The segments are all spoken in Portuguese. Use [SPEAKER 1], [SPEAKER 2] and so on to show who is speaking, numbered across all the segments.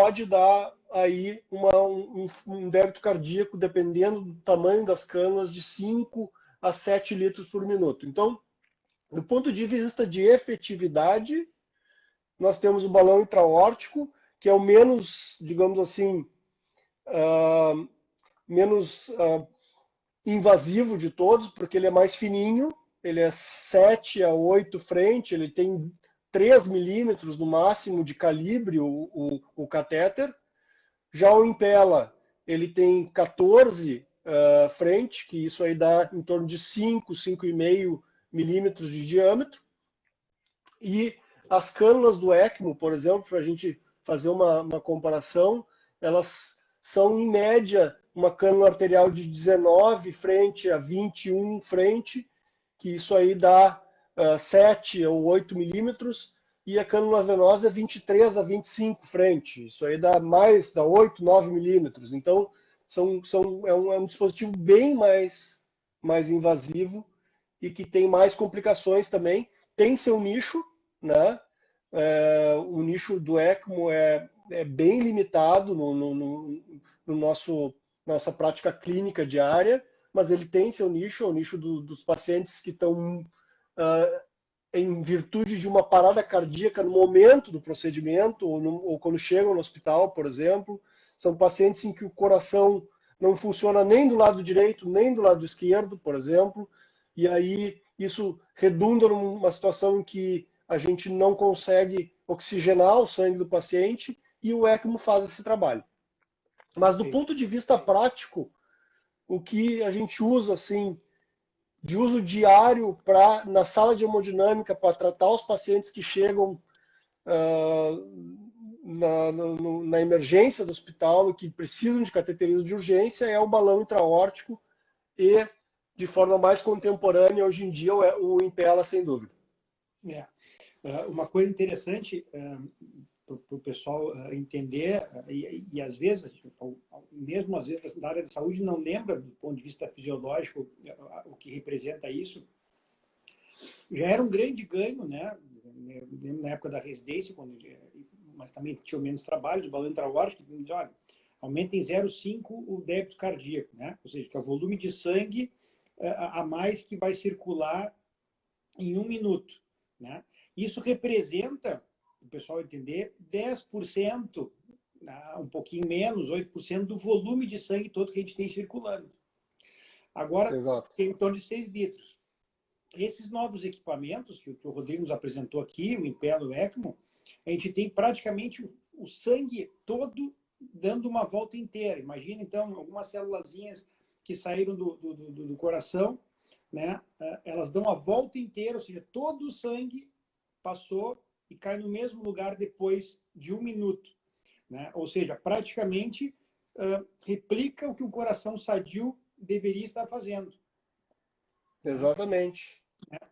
[SPEAKER 1] pode dar aí um débito cardíaco, dependendo do tamanho das cânulas, de 5 a 7 litros por minuto. Então, do ponto de vista de efetividade, nós temos o balão intraórtico, que é o menos, digamos assim, menos invasivo de todos, porque ele é mais fininho, ele é 7 a 8 frente, ele tem 3 milímetros no máximo de calibre, o catéter. Já o Impella, ele tem 14 frente, que isso aí dá em torno de 5, 5,5 milímetros de diâmetro. E as cânulas do ECMO, por exemplo, para a gente fazer uma comparação, elas são, em média, uma cânula arterial de 19 frente a 21 frente, que isso aí dá 7 ou 8 milímetros, e a cânula venosa é 23 a 25 frente, isso aí dá 8, 9 milímetros. Então, é um dispositivo bem mais invasivo e que tem mais complicações também. Tem seu nicho, né? O nicho do ECMO é bem limitado no nossa prática clínica diária, mas ele tem seu nicho, é o nicho dos pacientes que estão em virtude de uma parada cardíaca no momento do procedimento, ou quando chegam no hospital, por exemplo. São pacientes em que o coração não funciona nem do lado direito, nem do lado esquerdo, por exemplo, e aí isso redunda numa situação em que a gente não consegue oxigenar o sangue do paciente e o ECMO faz esse trabalho. Mas do ponto de vista prático, o que a gente usa assim de uso diário na sala de hemodinâmica para tratar os pacientes que chegam na emergência do hospital e que precisam de cateterismo de urgência é o balão intraórtico e, de forma mais contemporânea, hoje em dia, o Impella, sem dúvida.
[SPEAKER 2] Uma coisa interessante para o pessoal entender, e às vezes, mesmo às vezes da área de saúde não lembra do ponto de vista fisiológico o que representa isso, já era um grande ganho, né? Na época da residência, mas também tinha menos trabalho de balão intraórtico, olha, aumenta em 0,5 o débito cardíaco, né? Ou seja, que é o volume de sangue a mais que vai circular em 1 minuto, né? Isso representa, o pessoal entender, 10%, um pouquinho menos, 8% do volume de sangue todo que a gente tem circulando. Agora,
[SPEAKER 1] Exato.
[SPEAKER 2] tem em torno de 6 litros. Esses novos equipamentos que o Rodrigo nos apresentou aqui, o Impella, o ECMO, a gente tem praticamente o sangue todo dando uma volta inteira. Imagina, então, algumas célulazinhas que saíram do coração, né? Elas dão a volta inteira, ou seja, todo o sangue passou e cai no mesmo lugar depois de 1 minuto, né? Ou seja, praticamente replica o que um coração sadio deveria estar fazendo.
[SPEAKER 1] Exatamente.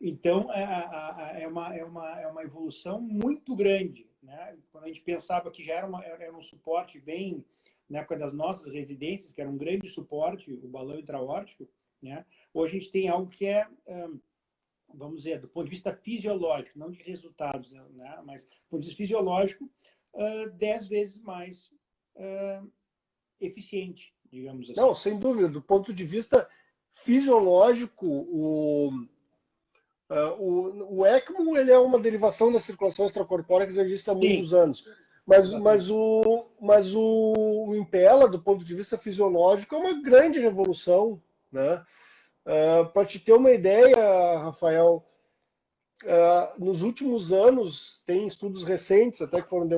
[SPEAKER 2] Então, é uma evolução muito grande, né? Quando a gente pensava que já era um suporte bem, na época das nossas residências, que era um grande suporte, o balão intraórtico, né? Hoje a gente tem algo que vamos dizer, do ponto de vista fisiológico, não de resultados, né? Mas do ponto de vista fisiológico, 10 vezes mais eficiente, digamos assim.
[SPEAKER 1] Não, sem dúvida. Do ponto de vista fisiológico, o ECMO ele é uma derivação da circulação extracorpórea que já existe há muitos anos. Mas o Impella, do ponto de vista fisiológico, é uma grande revolução, né? Para te ter uma ideia, Rafael, nos últimos anos, tem estudos recentes, até que foram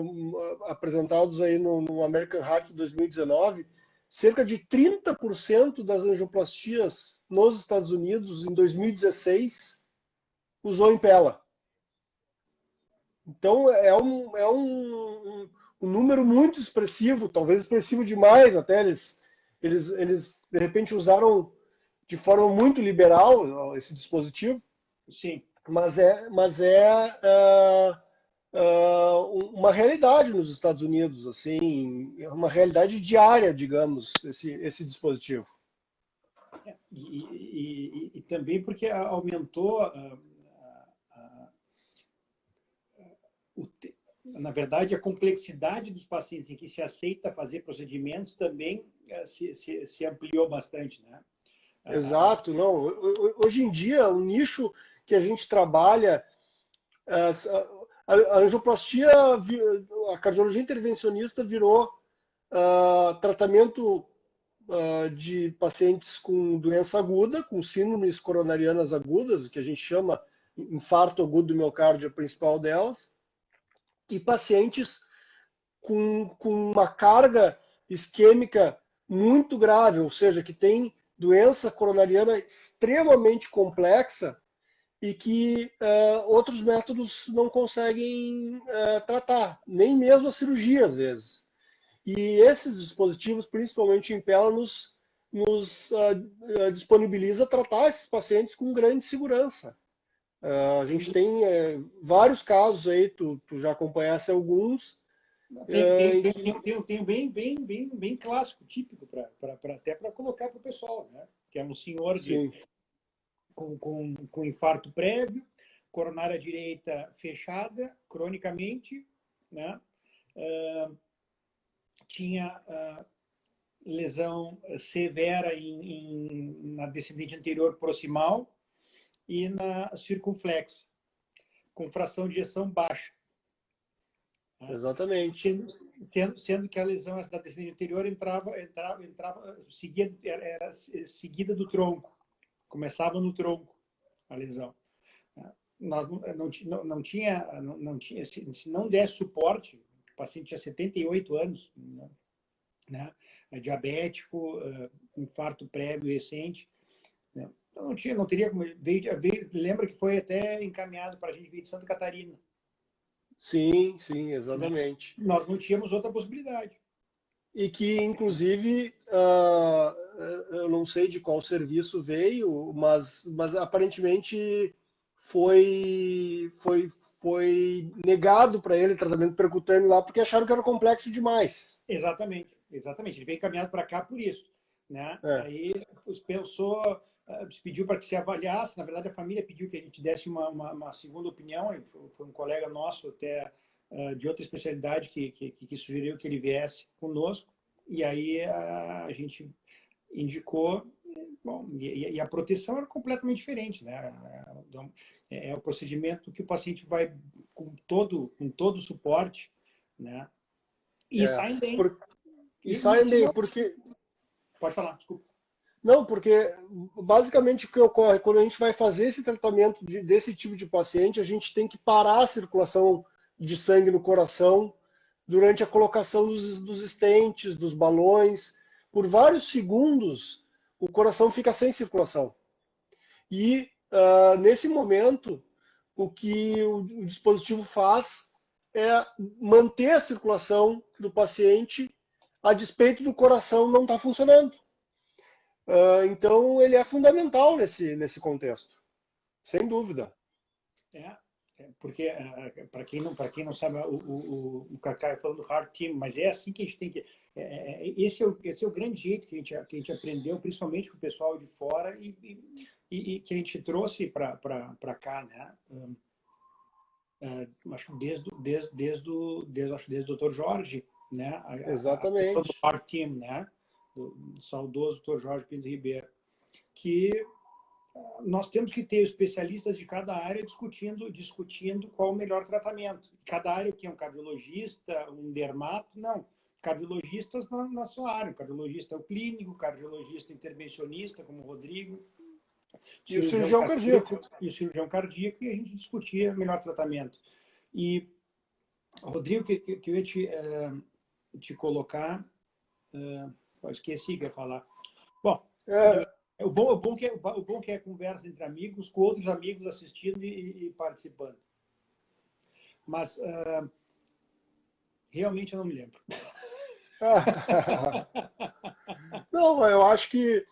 [SPEAKER 1] apresentados aí no American Heart 2019, cerca de 30% das angioplastias nos Estados Unidos em 2016 usou Impella. Então é um número muito expressivo, talvez expressivo demais até. Eles de repente usaram de forma muito liberal esse dispositivo.
[SPEAKER 2] Sim.
[SPEAKER 1] Mas é uma realidade nos Estados Unidos, assim, uma realidade diária, digamos, esse dispositivo.
[SPEAKER 2] E também porque aumentou na verdade, a complexidade dos pacientes em que se aceita fazer procedimentos também se ampliou bastante, né?
[SPEAKER 1] Exato, não. Hoje em dia, o nicho que a gente trabalha, a angioplastia, a cardiologia intervencionista virou tratamento de pacientes com doença aguda, com síndromes coronarianas agudas, que a gente chama infarto agudo do miocárdio, a principal delas, e pacientes com uma carga isquêmica muito grave, ou seja, que tem doença coronariana extremamente complexa e que outros métodos não conseguem tratar, nem mesmo a cirurgia às vezes. E esses dispositivos, principalmente o Impella, nos disponibiliza tratar esses pacientes com grande segurança. A gente tem vários casos aí, tu já acompanhasse alguns.
[SPEAKER 2] Tem um bem clássico, típico, até para colocar para o pessoal, né? Que é um senhor
[SPEAKER 1] Sim.
[SPEAKER 2] com infarto prévio, coronária direita fechada, cronicamente, né? Tinha lesão severa na descendente anterior proximal e na circunflexa, com fração de ejeção baixa.
[SPEAKER 1] Exatamente.
[SPEAKER 2] Sendo que a lesão da descendente anterior era seguida do tronco, começava no tronco a lesão. Nós não tinha, se não der suporte, o paciente tinha 78 anos, né? Diabético, infarto prévio recente, né? Não teria como. Lembra que foi até encaminhado para a gente vir de Santa Catarina.
[SPEAKER 1] Sim, sim, exatamente.
[SPEAKER 2] Né? Nós não tínhamos outra possibilidade.
[SPEAKER 1] E que, inclusive, eu não sei de qual serviço veio, mas aparentemente foi negado para ele tratamento percutâneo lá porque acharam que era complexo demais.
[SPEAKER 2] Exatamente. Ele veio encaminhado para cá por isso. Né? Aí pensou, pediu para que se avaliasse. Na verdade, a família pediu que a gente desse uma segunda opinião. Foi um colega nosso, até de outra especialidade, que sugeriu que ele viesse conosco. E aí a gente indicou. Bom, e a proteção era completamente diferente, né? É o procedimento que o paciente vai com todo o suporte, né? E saem bem.
[SPEAKER 1] E saem bem, porque...
[SPEAKER 2] Pode falar, desculpa.
[SPEAKER 1] Não, porque basicamente o que ocorre quando a gente vai fazer esse tratamento desse tipo de paciente, a gente tem que parar a circulação de sangue no coração durante a colocação dos stents, dos balões. Por vários segundos, o coração fica sem circulação. E nesse momento, o que o dispositivo faz é manter a circulação do paciente a despeito do coração não estar funcionando. Então, ele é fundamental nesse contexto, sem dúvida.
[SPEAKER 2] Porque, para quem não sabe, o Cacá é falando do hard team, mas é assim que a gente tem que... Esse é o grande jeito que a gente aprendeu, principalmente com o pessoal de fora, e que a gente trouxe para cá, né? Acho que desde o Dr. Jorge, né?
[SPEAKER 1] Exatamente.
[SPEAKER 2] Do hard team, né? Do saudoso Dr. Jorge Pinto Ribeiro, que nós temos que ter especialistas de cada área discutindo qual o melhor tratamento. Cada área, o que é um cardiologista, um dermato, não. Cardiologistas na sua área. O cardiologista é o clínico, o cardiologista intervencionista, como o Rodrigo.
[SPEAKER 1] E o cirurgião cardíaco.
[SPEAKER 2] E o cirurgião cardíaco, e a gente discutia o melhor tratamento. E, Rodrigo, que eu ia te colocar... eu esqueci que ia falar. Bom... O bom que é conversa entre amigos, com outros amigos assistindo e participando. Mas realmente eu não me lembro.
[SPEAKER 1] Não, eu acho que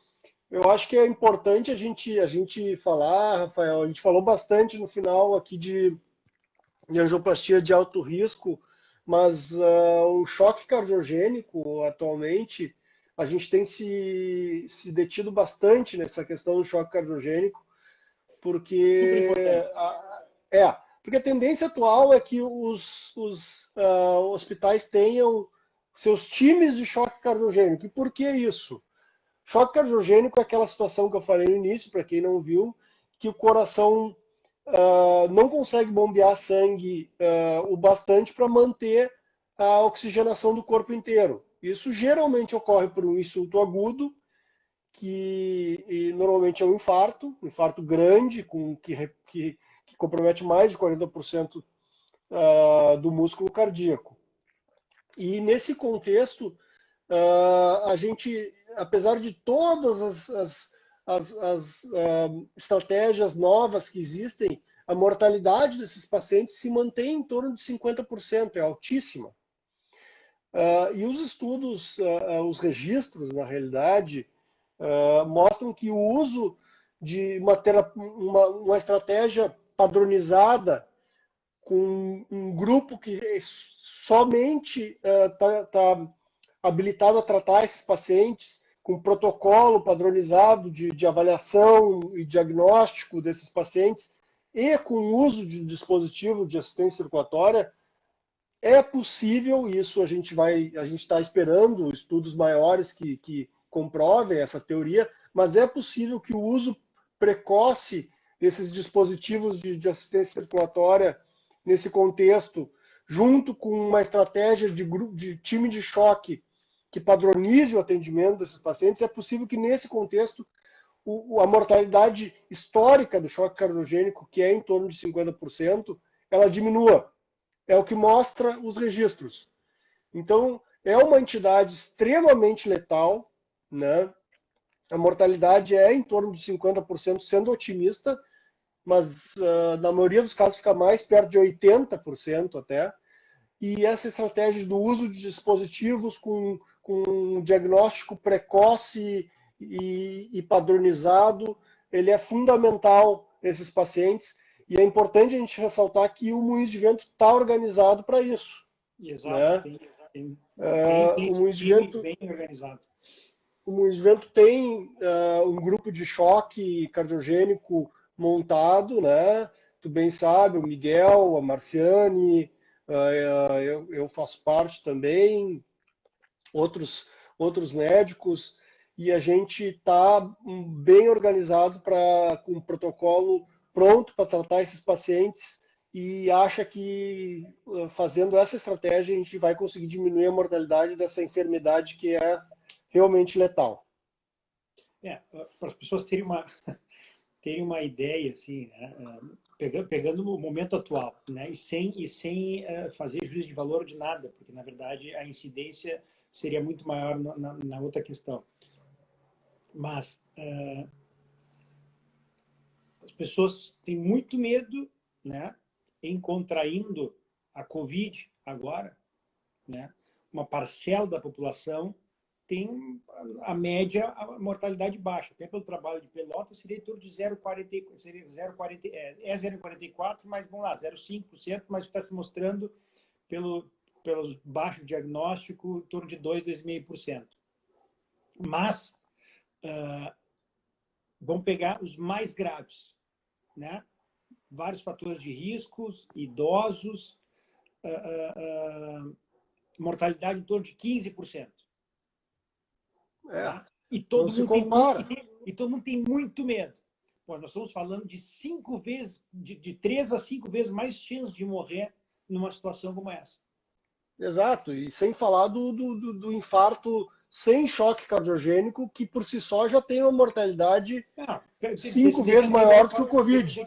[SPEAKER 1] é importante a gente falar, Rafael. A gente falou bastante no final aqui de angioplastia de alto risco, mas o choque cardiogênico atualmente a gente tem se detido bastante nessa questão do choque cardiogênico, porque Porque a tendência atual é que os hospitais tenham seus times de choque cardiogênico. E por que isso? Choque cardiogênico é aquela situação que eu falei no início, para quem não viu, que o coração não consegue bombear sangue o bastante para manter a oxigenação do corpo inteiro. Isso geralmente ocorre por um insulto agudo, que normalmente é um infarto grande, que compromete mais de 40% do músculo cardíaco. E nesse contexto, a gente, apesar de todas as estratégias novas que existem, a mortalidade desses pacientes se mantém em torno de 50%, é altíssima. E os estudos, os registros, na realidade, mostram que o uso de uma estratégia padronizada com um grupo que somente está habilitado a tratar esses pacientes, com protocolo padronizado de avaliação e diagnóstico desses pacientes, e com o uso de dispositivo de assistência circulatória, é possível, isso a gente está esperando estudos maiores que comprovem essa teoria, mas é possível que o uso precoce desses dispositivos de assistência circulatória nesse contexto, junto com uma estratégia de time de choque que padronize o atendimento desses pacientes, é possível que nesse contexto a mortalidade histórica do choque cardiogênico, que é em torno de 50%, ela diminua. É o que mostra os registros. Então, é uma entidade extremamente letal, né? A mortalidade é em torno de 50%, sendo otimista, mas na maioria dos casos fica mais perto de 80% até. E essa estratégia do uso de dispositivos com um diagnóstico precoce e padronizado, ele é fundamental nesses pacientes. E é importante a gente ressaltar que o Moinhos de Vento está organizado para isso.
[SPEAKER 2] Exato,
[SPEAKER 1] Né?
[SPEAKER 2] Tem
[SPEAKER 1] o Moinhos de Vento
[SPEAKER 2] bem organizado.
[SPEAKER 1] O Moinhos de Vento tem um grupo de choque cardiogênico montado, né? Tu bem sabe, o Miguel, a Marciane, eu faço parte também, outros médicos, e a gente está bem organizado com um protocolo pronto para tratar esses pacientes e acha que fazendo essa estratégia a gente vai conseguir diminuir a mortalidade dessa enfermidade que é realmente letal.
[SPEAKER 2] Para as pessoas terem uma ideia, assim, né? Pegando o momento atual, né? E sem fazer juízo de valor de nada, porque, na verdade, a incidência seria muito maior na outra questão. Mas as pessoas têm muito medo, né, em contraindo a Covid agora, né? Uma parcela da população tem a média, a mortalidade baixa. Até pelo trabalho de Pelotas, seria em torno de 0,44, mas vamos lá, 0,5%, mas está se mostrando pelo baixo diagnóstico em torno de 2,5%. Mas vamos pegar os mais graves, né? Vários fatores de riscos, idosos, mortalidade em torno de 15%. Tá? E todo mundo tem muito medo. Pô, nós estamos falando de 5 vezes, de 3 a 5 vezes mais chance de morrer numa situação como essa.
[SPEAKER 1] Exato, e sem falar do infarto sem choque cardiogênico, que por si só já tem uma mortalidade 5 vezes maior do que o Covid.